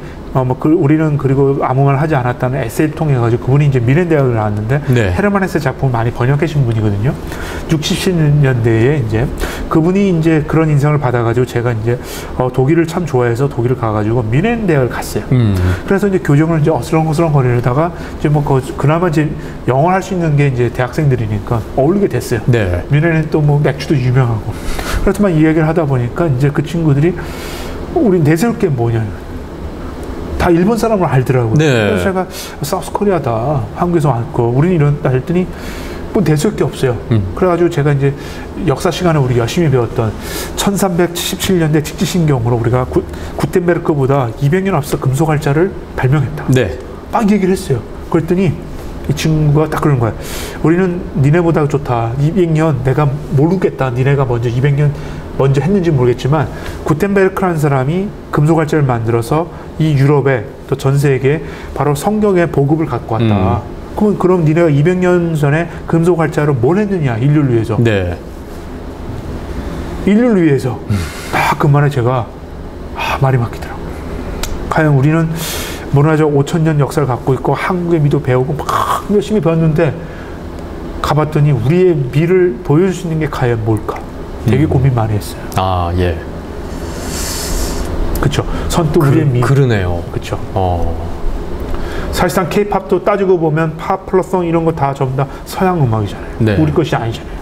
우리는 그리고 아무 말 하지 않았다는 에세이를 통해 가지고 그분이 이제 미넨 대학을 나왔는데 네. 헤르만 헤세 작품을 많이 번역하신 분이거든요. 60, 70년대에 이제 그분이 이제 그런 인상을 받아가지고 제가 이제 독일을 참 좋아해서 독일을 가가지고 미넨 대학을 갔어요. 그래서 이제 교정을 이제 어슬렁어슬렁 거리다가 이제 그나마 이제 영어를 할 수 있는 게 이제 대학생들이니까 어울리게 됐어요. 네. 미넨은 또 뭐 맥주도 유명하고 그렇지만 이 얘기를 하다 보니까 이제 그 친구들이 우리 내세울 게 뭐냐. 다 일본 사람을 알더라고요. 네. 그래서 제가 사우스코리아다. 한국에서 왔고 우리는 이런다 했더니 뭐 내세울 게 없어요. 그래가지고 제가 이제 역사 시간에 우리 열심히 배웠던 1377년대 직지신경으로 우리가 구텐베르크보다 200년 앞서 금속활자를 발명했다. 네. 막 얘기를 했어요. 그랬더니 이 친구가 딱 그런 거야. 우리는 니네보다 좋다. 200년 내가 모르겠다. 니네가 먼저 200년 먼저 했는지 모르겠지만 구텐베르크라는 사람이 금속활자를 만들어서 이 유럽에 또 전 세계에 바로 성경의 보급을 갖고 왔다. 그럼 니네가 200년 전에 금속활자로 뭘 했느냐 인류를 위해서. 네. 인류를 위해서. 그 말에 제가 말이 막히더라고요. 과연 우리는 문화적 5000년 역사를 갖고 있고 한국의 미도 배우고 막 열심히 배웠는데 가봤더니 우리의 미를 보여줄 수 있는 게 과연 뭘까? 되게 고민 많이 했어요. 아, 예. 그쵸. 선뜻 우리의 미. 그러네요. 그쵸. 사실상 K-팝도 따지고 보면 팝플러송 이런 거 다 전부 다 서양 음악이잖아요. 네. 우리 것이 아니잖아요.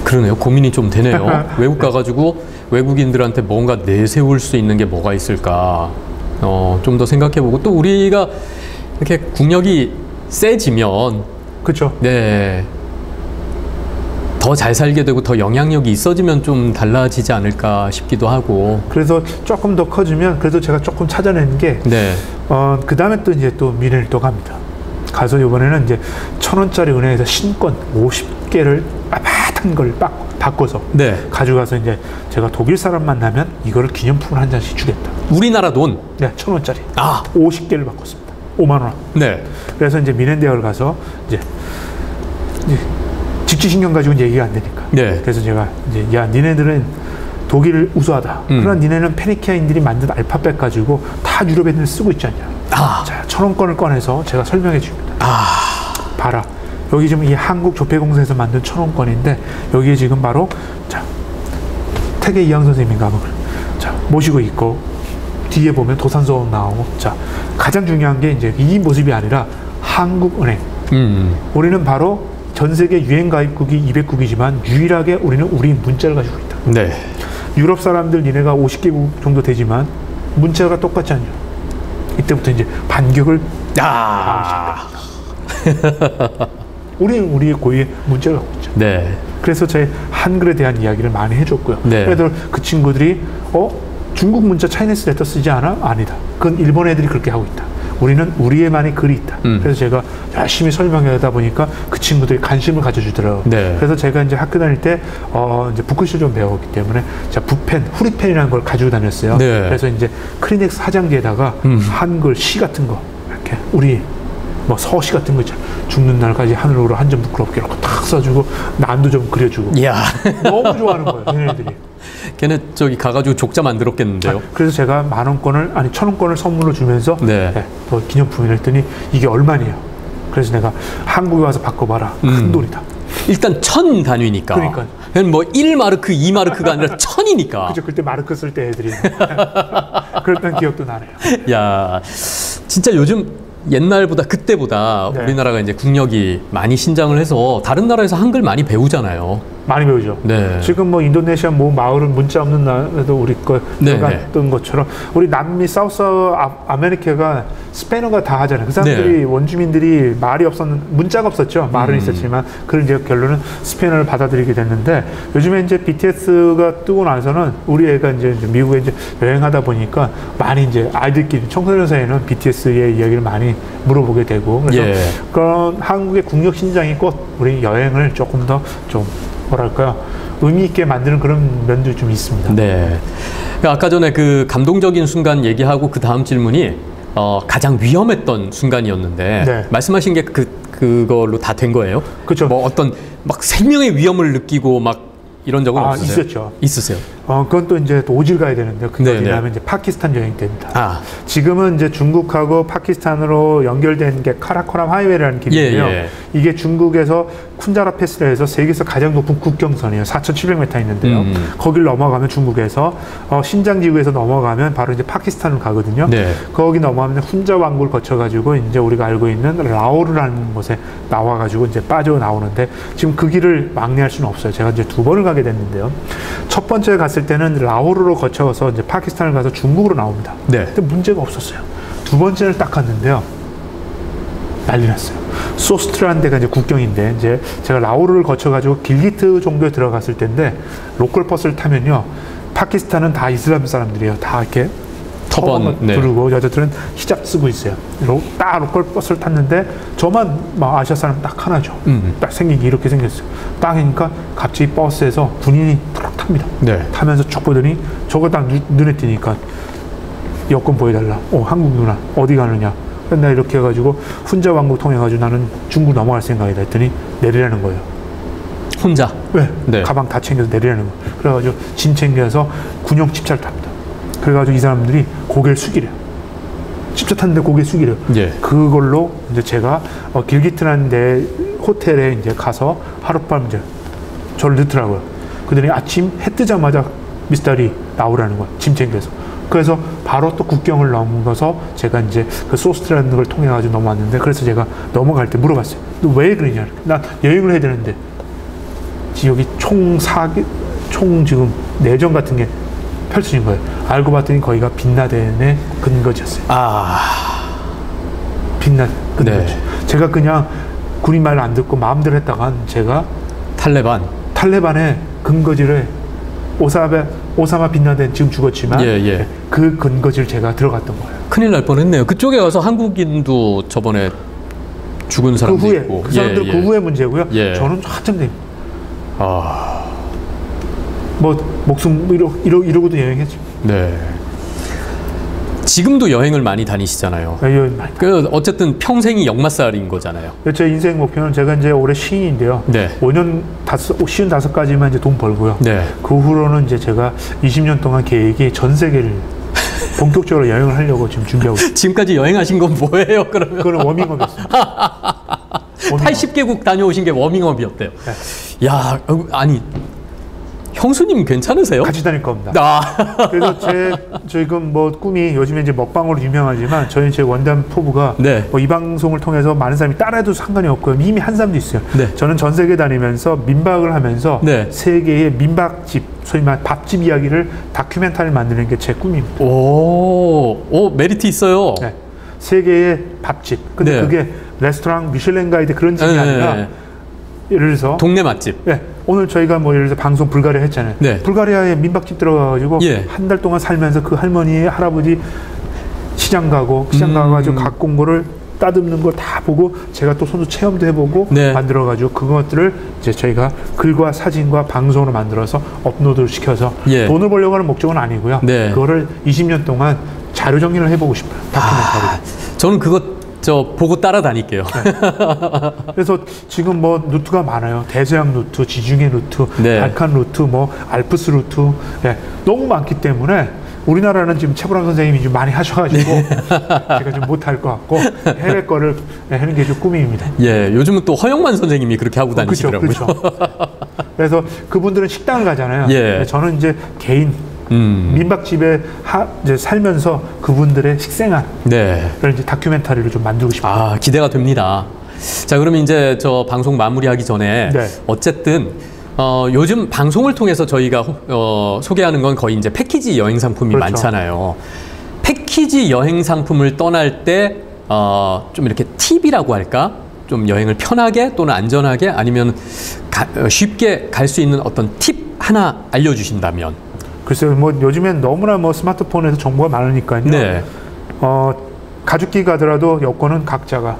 그러네요. 고민이 좀 되네요. 외국 가가지고 외국인들한테 뭔가 내세울 수 있는 게 뭐가 있을까. 좀 더 생각해보고 또 우리가 이렇게 국력이 세지면 그쵸. 네. 더 잘 살게 되고 더 영향력이 있어지면 좀 달라지지 않을까 싶기도 하고. 그래서 조금 더 커지면 그래도 제가 조금 찾아낸 게 네. 그 다음에 또 이제 또 미래를 또 갑니다. 가서 이번에는 이제 1000원짜리 은행에서 신권 50개를 빳빳한 걸 바꿔서 네. 가져가서 이제 제가 독일 사람 만나면 이거를 기념품을 한 잔씩 주겠다. 우리나라 돈? 네, 1000원짜리. 아. 50개를 바꿨습니다. 5만 원. 네. 그래서 이제 미넨 대학을 가서 이제 직지신경 가지고는 얘기가 안 되니까. 네. 그래서 제가 이제 야 니네들은 독일 우수하다. 그러나 니네는 페니키아인들이 만든 알파벳 가지고 다 유럽 애들 쓰고 있지 않냐. 자, 1000원권을 꺼내서 제가 설명해 줍니다. 봐라. 여기 지금 이 한국 조폐공사에서 만든 1000원권인데 여기에 지금 바로 자 태계 이항 선생님인가 뭐 자 모시고 있고 뒤에 보면 도산서원 나오고 자 가장 중요한 게 이제 이 모습이 아니라 한국은행. 우리는 바로 전 세계 유엔 가입국이 200국이지만 유일하게 우리는 우리 문자를 가지고 있다. 네. 유럽 사람들 니네가 50개국 정도 되지만 문자가 똑같지 않냐. 이때부터 이제 반격을 우리는 우리의 고유의 문자를 갖고 있죠. 네. 그래서 제 한글에 대한 이야기를 많이 해줬고요. 네. 그래도 그 친구들이 중국 문자 차이니스 레터 쓰지 않아? 아니다. 그건 일본 애들이 그렇게 하고 있다. 우리는 우리의만의 글이 있다. 그래서 제가 열심히 설명하다 보니까 그 친구들이 관심을 가져주더라고요. 네. 그래서 제가 이제 학교 다닐 때 이제 붓글씨 좀 배웠기 때문에 제가 붓펜, 후리펜이라는 걸 가지고 다녔어요. 네. 그래서 이제 크리넥스 화장지에다가 한글 시 같은 거 이렇게 우리 뭐 서시 같은 거 있잖아. 죽는 날까지 하늘으로 한 점 부끄럽게 이렇게 탁 써주고 난도 좀 그려주고. 이야. 너무 좋아하는 거예요. 얘네들이. 걔네 저기 가가지고 족자 만들었겠는데요. 그래서 제가 10,000원권을 아니 1,000원권을 선물로 주면서 네. 또 기념품을 했더니 이게 얼마네요. 그래서 내가 한국에 와서 바꿔봐라. 큰 돈이다. 일단 1000 단위니까. 그러니까. 뭐 1마르크, 2마르크가 아니라 1000이니까. 그죠. 그때 마르크 쓸 때 애들이. 그랬던 기억도 나네요. 야, 진짜 요즘 옛날보다 그때보다 네. 우리나라가 이제 국력이 많이 신장을 해서 다른 나라에서 한글 많이 배우잖아요. 많이 배우죠. 네. 지금 뭐 인도네시아 뭐 마을은 문자 없는 나라도 우리 거 들어갔던 네. 것처럼 우리 남미 사우스 아메리카가 스페인어가 다 하잖아요. 그 사람들이 네. 원주민들이 말이 문자가 없었죠. 말은 있었지만 그걸 이제 결론은 스페인어를 받아들이게 됐는데 요즘에 이제 BTS가 뜨고 나서는 우리 애가 이제 미국에 이제 여행하다 보니까 많이 이제 아이들끼리 청소년 사이에는 BTS의 이야기를 많이 물어보게 되고 그래서 예. 그런 한국의 국력 신장이 꼭 우리 여행을 조금 더 좀 뭐랄까요 의미 있게 만드는 그런 면도 좀 있습니다. 네. 아까 전에 그 감동적인 순간 얘기하고 그 다음 질문이 가장 위험했던 순간이었는데 네. 말씀하신 게 그걸로 다 된 거예요? 그렇죠. 뭐 어떤 막 생명의 위험을 느끼고 막 이런 적은 없으세요? 있었죠. 있으세요? 그건 또 이제 또 오질 가야 되는데 그게 네네. 어디냐면 이제 파키스탄 여행 때입니다. 아, 지금은 이제 중국하고 파키스탄으로 연결된 게 카라코람 하이웨이라는 길인데요. 예. 이게 중국에서 쿤자라 패스를 해서 세계에서 가장 높은 국경선이에요. 4,700m 있는데요. 거길 넘어가면 중국에서 신장 지구에서 넘어가면 바로 이제 파키스탄으로 가거든요. 네. 거기 넘어가면 훈자 왕국을 거쳐가지고 이제 우리가 알고 있는 라오르라는 곳에 나와가지고 이제 빠져나오는데 지금 그 길을 왕래할 수는 없어요. 제가 이제 2번을 가게 됐는데요. 첫 번째 갔을 때는 라오르로 거쳐서 이제 파키스탄을 가서 중국으로 나옵니다. 네. 근데 문제가 없었어요. 두 번째를 딱 갔는데요. 난리 났어요. 소스트라는 데가 이제 국경인데 이제 제가 라오르를 거쳐가지고 길기트 정도에 들어갔을 때인데 로컬 버스를 타면요. 파키스탄은 다 이슬람 사람들이에요. 다 이렇게 터번 네. 두르고 여자들은 히잡 쓰고 있어요. 딱 로컬 버스를 탔는데 저만 막 아시아 사람 딱 하나죠. 딱 생긴 게 이렇게 생겼어요. 딱이니까 갑자기 버스에서 군인이 툭 탑니다. 네. 타면서 쭉 보더니 저거 딱 눈에 띄니까 여권 보여달라. 한국 누나 어디 가느냐. 나 이렇게 해가지고 훈자 왕국 통해가지고 나는 중국 넘어갈 생각이다 했더니 내리라는 거예요. 혼자? 왜? 네. 가방 다 챙겨서 내리라는 거예요. 그래가지고 짐 챙겨서 군용 집차를 탑니다. 그래가지고 이 사람들이 고개를 숙이래요. 집차 탔는데 고개 숙이래요. 예. 그걸로 이제 제가 길기트라는 데 호텔에 이제 가서 하룻밤 이제 저를 넣더라고요. 그들이 아침 해 뜨자마자 미스터리 나오라는 거야. 짐 챙겨서. 그래서 바로 또 국경을 넘어서 제가 이제 그 소스트라는 걸 통해 가지고 넘어왔는데 그래서 제가 넘어갈 때 물어봤어요. 너 왜 그러냐? 나 여행을 해야 되는데 여기 총 지금 내전 같은 게 펼쳐진 거예요. 알고 봤더니 거기가 빈라덴의 근거지였어요. 빈라덴 근거지. 네. 제가 그냥 군인 말을 안 듣고 마음대로 했다간 제가 탈레반의 근거지를 오사마 빈라덴 지금 죽었지만 예. 그 근거지를 제가 들어갔던 거예요. 큰일 날 뻔했네요. 그쪽에 가서 한국인도 저번에 죽은 사람도 그 후에 있고. 그 사람들은 그 후에 문제고요. 예. 저는 한참 됩니다. 뭐 목숨 이러고도 여행했죠. 네. 지금도 여행을 많이 다니시잖아요. 그 어쨌든 평생이 역마살인 거잖아요. 제 인생 목표는 제가 이제 올해 시인인데요. 네. 5년 55까지만 이제 돈 벌고요. 네. 그 후로는 이제 제가 20년 동안 계획이 전 세계를 본격적으로 여행을 하려고 지금 준비하고 있습니다. 지금까지 여행하신 건 뭐예요, 그러면? 그거는 워밍업이었습니다. 80개국 다녀오신 게 워밍업이었대요. 네. 야, 아니 형수님 괜찮으세요? 같이 다닐 겁니다. 그래서 지금 뭐 꿈이 요즘에 이제 먹방으로 유명하지만 저희 제 원단 포부가 네. 뭐 이 방송을 통해서 많은 사람이 따라해도 상관이 없고요. 이미 한 사람도 있어요. 네. 저는 전 세계 다니면서 민박을 하면서 네. 세계의 민박집, 소위 말 밥집 이야기를 다큐멘터리를 만드는 게 제 꿈입니다. 오, 메리트 있어요. 네. 세계의 밥집. 근데 네. 그게 레스토랑 미슐랭 가이드 그런 집이 아니라 예를 들어서 동네 맛집. 네. 오늘 저희가 뭐 예를 들어서 방송 불가리아 했잖아요. 네. 불가리아에 민박집 들어가가지고 한 달 동안 살면서 그 할머니, 할아버지 시장 가가지고 갖고 온 거를 따듬는 걸 다 보고 제가 또 손수 체험도 해보고 만들어가지고 그것들을 이제 저희가 글과 사진과 방송으로 만들어서 업로드를 시켜서 돈을 벌려고 하는 목적은 아니고요. 그거를 20년 동안 자료 정리를 해보고 싶어요. 다큐멘터리로. 저는 그거 보고 따라다닐게요. 네. 그래서 지금 뭐 루트가 많아요. 대서양 루트, 지중해 루트, 발칸 루트, 뭐 알프스 루트, 너무 많기 때문에 우리나라는 지금 최불암 선생님이 좀 많이 하셔가지고 제가 좀 못할 것 같고 해외 거를 하는 게 좀 꿈입니다. 예, 요즘은 또 허영만 선생님이 그렇게 하고 다니시더라고요. 그렇죠. 그래서 그분들은 식당을 가잖아요. 저는 이제 개인 민박집에 이제 살면서 그분들의 식생활을 이제 다큐멘터리를 좀 만들고 싶어요. 기대가 됩니다. 자, 그러면 이제 저 방송 마무리하기 전에 어쨌든 요즘 방송을 통해서 저희가 소개하는 건 거의 이제 패키지 여행 상품이 많잖아요. 패키지 여행 상품을 떠날 때 좀 이렇게 팁이라고 할까? 좀 여행을 편하게 또는 안전하게 아니면 쉽게 갈 수 있는 어떤 팁 하나 알려주신다면? 글쎄요, 뭐 요즘엔 너무나 뭐 스마트폰에서 정보가 많으니까요. 가족끼리 가더라도 여권은 각자가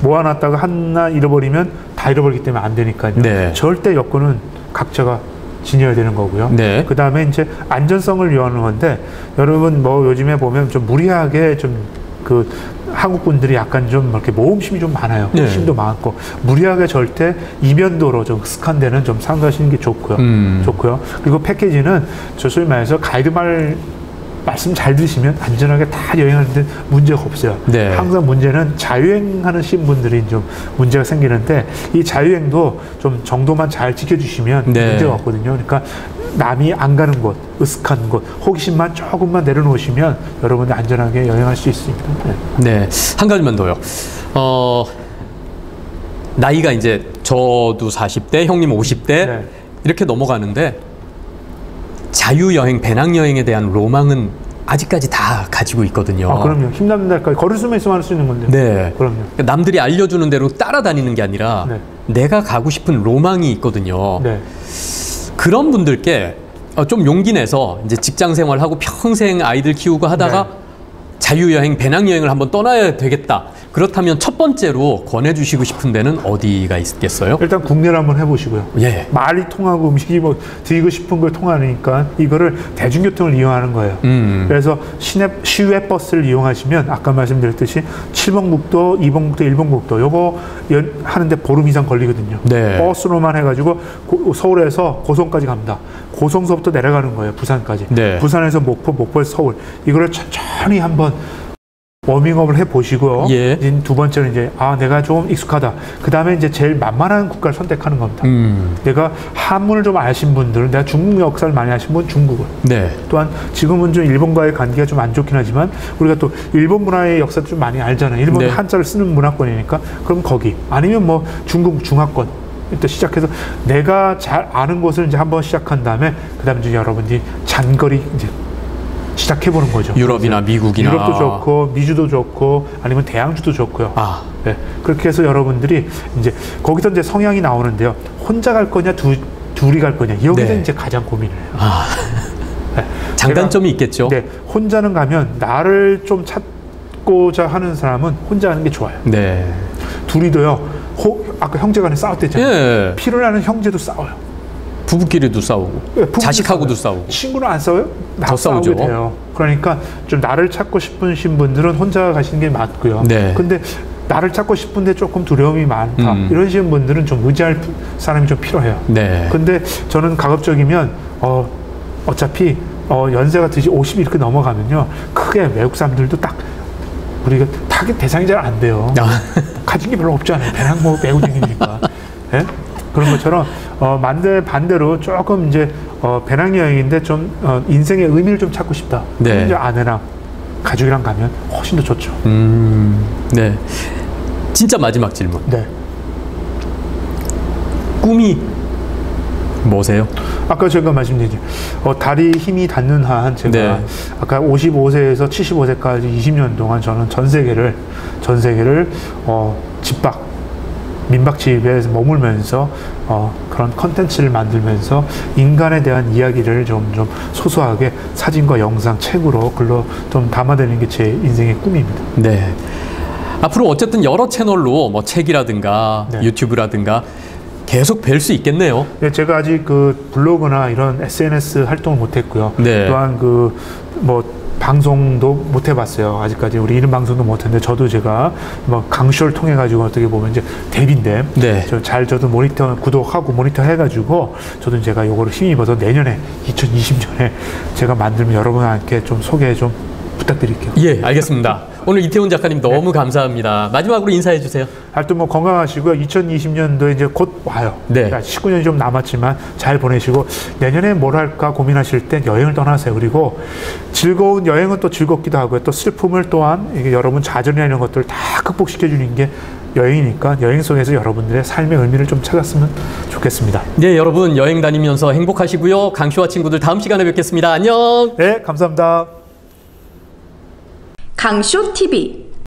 모아놨다가 하나 잃어버리면 다 잃어버리기 때문에 안 되니까요. 절대 여권은 각자가 지녀야 되는 거고요. 네. 그 다음에 이제 안전성을 위한 건데, 여러분 뭐 요즘에 보면 좀 무리하게 좀 그 한국 분들이 약간 좀 이렇게 모험심이 좀 많아요. 네. 호심도 많고 무리하게 절대 이면도로 좀 습한 데는 좀 삼가시는 게 좋고요. 좋고요. 그리고 패키지는 저 소위 말해서 가이드 말씀 잘 들으시면 안전하게 다 여행하는데 문제가 없어요. 네. 항상 문제는 자유행하는 분들이 좀 문제가 생기는데, 이 자유행도 좀 정도만 잘 지켜주시면 네. 문제가 없거든요. 그러니까 남이 안 가는 곳, 으슥한 곳, 호기심만 조금만 내려놓으시면 여러분들 안전하게 여행할 수 있습니다. 네, 한 가지만 더요. 나이가 이제 저도 40대, 형님 50대 네. 이렇게 넘어가는데, 자유여행, 배낭여행에 대한 로망은 아직까지 다 가지고 있거든요. 아, 그럼요. 힘나는 날까지 걸을 수만 있으면 할 수 있는 건데. 네. 그럼요. 그러니까 남들이 알려주는 대로 따라다니는 게 아니라 네. 내가 가고 싶은 로망이 있거든요. 네. 그런 분들께 좀 용기 내서 이제 직장 생활하고 평생 아이들 키우고 하다가 네. 자유여행, 배낭여행을 한번 떠나야 되겠다. 그렇다면 첫 번째로 권해주시고 싶은 데는 어디가 있겠어요? 일단 국내를 한번 해보시고요. 예. 말이 통하고 음식이 뭐 드리고 싶은 걸 통하니까 이거를 대중교통을 이용하는 거예요. 그래서 시외 버스를 이용하시면 아까 말씀드렸듯이 7번 국도, 2번 국도, 1번 국도 요거 하는데 보름 이상 걸리거든요. 네. 버스로만 해가지고 서울에서 고성까지 갑니다. 고성서부터 내려가는 거예요. 부산까지. 네. 부산에서 목포, 목포에서 서울. 이거를 천천히 한번 워밍업을 해보시고요. 예. 이제 두 번째는 이제 내가 좀 익숙하다. 그 다음에 이제 제일 만만한 국가를 선택하는 겁니다. 내가 한문을 좀 아신 분들은, 내가 중국 역사를 많이 아신 분 중국을. 네. 또한 지금은 좀 일본과의 관계가 좀 안 좋긴 하지만 우리가 또 일본 문화의 역사도 좀 많이 알잖아요. 일본 네. 한자를 쓰는 문화권이니까 그럼 거기, 아니면 뭐 중국 중화권 일단 시작해서 내가 잘 아는 곳을 이제 한번 시작한 다음에 그 다음에 이제 여러분들이 장거리 이제 시작해보는 거죠. 유럽이나 미국이나. 유럽도 좋고 미주도 좋고 아니면 대양주도 좋고요. 네. 그렇게 해서 여러분들이 이제 거기서 이제 성향이 나오는데요. 혼자 갈 거냐 둘이 갈 거냐, 여기서 네. 이제 가장 고민을 해요. 네. 장단점이 있겠죠. 네. 혼자는 가면 나를 좀 찾고자 하는 사람은 혼자 하는 게 좋아요. 네. 둘이도요. 아까 형제간에 싸웠댔잖아요. 예. 피를 나는 형제도 싸워요. 부부끼리도 싸우고, 부부도 자식하고도 싸워요. 싸우고. 친구는 안 싸워요? 더 싸우죠. 싸우게 돼요. 그러니까 좀 나를 찾고 싶으신 분들은 혼자 가시는 게 맞고요. 네. 근데 나를 찾고 싶은데 조금 두려움이 많다, 이러시는 분들은 좀 의지할 사람이 좀 필요해요. 네. 근데 저는 가급적이면 어차피 연세가 드시 50 이렇게 넘어가면요, 크게 외국 사람들도 딱 우리가 타겟 대상이 잘 안 돼요. 가진 게 별로 없잖아요. 배낭 뭐 메고 다니니까. 네? 그런 것처럼 반대로 조금 이제 배낭여행인데 좀 인생의 의미를 좀 찾고 싶다. 네. 이제 아내랑 가족이랑 가면 훨씬 더 좋죠. 네. 진짜 마지막 질문. 네. 꿈이 뭐세요? 아까 제가 말씀드린 다리 힘이 닿는 한 제가 네. 아까 55세에서 75세까지 20년 동안 저는 전 세계를 집박 민박집에 머물면서 그런 컨텐츠를 만들면서 인간에 대한 이야기를 좀 소소하게 사진과 영상, 책으로 글로 좀 담아내는 게 제 인생의 꿈입니다. 네. 앞으로 어쨌든 여러 채널로 뭐 책이라든가 네. 유튜브라든가 계속 뵐 수 있겠네요. 네, 제가 아직 그 블로그나 이런 SNS 활동을 못했고요. 네. 또한 그 뭐 방송도 못 해봤어요. 아직까지 우리 이런 방송도 못했는데, 저도 제가 뭐 강쇼를 통해 가지고 어떻게 보면 이제 데뷔인데, 네. 저도 모니터 구독하고 모니터 해가지고 저도 제가 요거를 힘입어서 내년에 2020년에 제가 만들면 여러분한테 좀 소개 좀 부탁드릴게요. 예, 알겠습니다. 오늘 이태훈 작가님 너무 감사합니다. 마지막으로 인사해 주세요. 하여튼 뭐 건강하시고요. 2020년도에 이제 곧 와요. 네. 19년이 좀 남았지만 잘 보내시고, 내년에 뭘 할까 고민하실 땐 여행을 떠나세요. 그리고 즐거운 여행은 또 즐겁기도 하고요. 또 슬픔을 또한 이게 여러분 좌절이나 이런 것들을 다 극복시켜 주는 게 여행이니까, 여행 속에서 여러분들의 삶의 의미를 좀 찾았으면 좋겠습니다. 네, 여러분 여행 다니면서 행복하시고요. 강쇼와 친구들 다음 시간에 뵙겠습니다. 안녕. 네, 감사합니다. 강쇼 TV